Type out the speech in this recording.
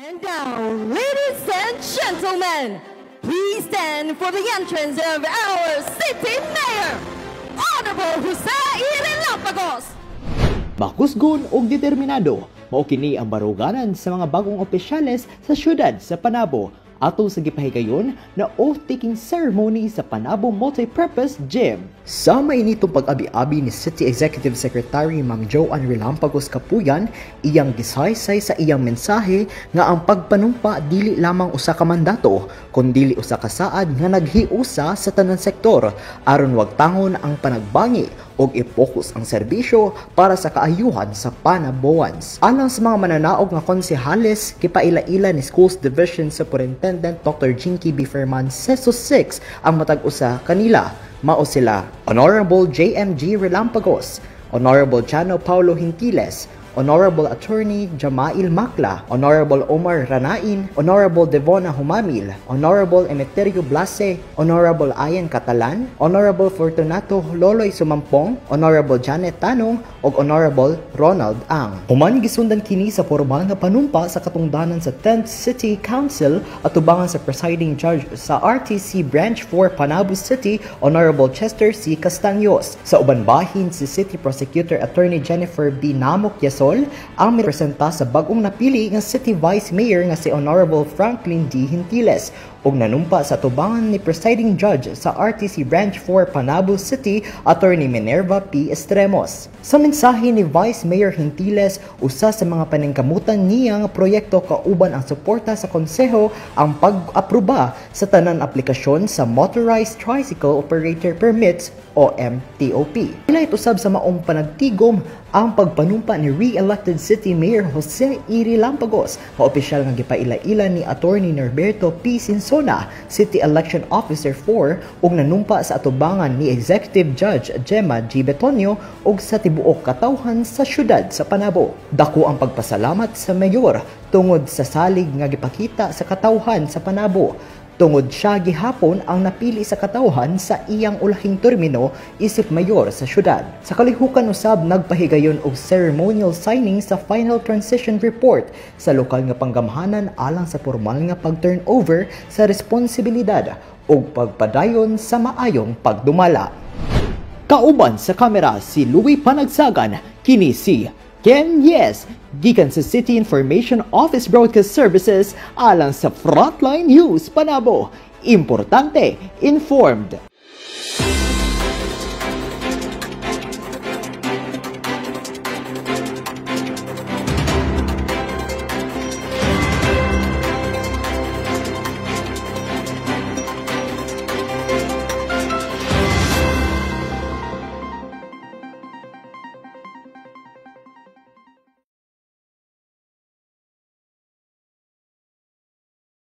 And now, ladies and gentlemen, please stand for the entrance of our City Mayor, Honorable Jose Lampagos. Makusgon og determinado, mao kini ang baruganan sa mga bagong opisyales sa syudad sa Panabo ato sa gipahigayon na oath-taking ceremony sa Panabo Multipurpose Gym. Sa mainitong pag-abi-abi ni City Executive Secretary Ma'am Joanne Relampagos Kapuyan, iyang gisaysay sa iyang mensahe nga ang pagpanumpa dili lamang usa ka mandato, kundi usa ka saad nga naghiusa sa tanan sektor aron wag tangon ang panagbangi og i-focus ang serbisyo para sa kaayuhan sa Panaboans. Alang sa mga mananaog nga konsehales, kipaila-ila ni Schools Division Superintendent Dr. Jinky B. Ferman Seso 6 ang matag-usa kanila. Mao sila Honorable JMG Relampagos, Honorable Chano Paulo Hintiles, Honorable Attorney Jamail Makla, Honorable Omar Ranain, Honorable Devona Humamil, Honorable Emeterio Blase, Honorable Ayan Catalan, Honorable Fortunato Loloy Sumampong, Honorable Janet Tanong, ug Honorable Ronald Ang. Human gisundan kini sa formal nga panumpa sa katungdanan sa 10th City Council at tubangan sa presiding judge sa RTC Branch 4 Panabo City, Honorable Chester C. Castaños. Sa uban bahin si City Prosecutor Attorney Jennifer B. Namok Yaso ang mirepresenta sa bagong napili nga City Vice Mayor nga si Honorable Franklin D. Hintiles ug nanumpa sa tubangan ni Presiding Judge sa RTC Branch 4 Panabo City, Attorney Minerva P. Estremos. Sa mensahe ni Vice Mayor Hintiles, usa sa mga paningkamutan niya nga proyekto kauban ang suporta sa konseho ang pag-aproba sa tanan aplikasyon sa Motorized Tricycle Operator Permits o MTOP. Ilay usab sa maong panagtigom ang pagpanumpa ni re-elected City Mayor Jose Lampagos, nga opisyal nga gipaila-ila ni Attorney Norberto P. Sinsona, City Election Officer 4, ug nanumpa sa atubangan ni Executive Judge Gemma G. Betonio ug sa tibuok katawhan sa syudad sa Panabo. Dako ang pagpasalamat sa mayor tungod sa salig nga gipakita sa katawhan sa Panabo. Tungod siya gihapon ang napili sa katawhan sa iyang ulahing termino isip mayor sa syudad. Sa kalihukan usab nagpahigayon og ceremonial signing sa final transition report sa lokal nga panggamhanan alang sa formal nga pag-turnover sa responsibilidad ug pagpadayon sa maayong pagdumala. Kauban sa kamera si Louie Panagsagan, kini si Ken Yes, gikan sa City Information Office Broadcast Services alang sa Frontline News Panabo. Importante, informed.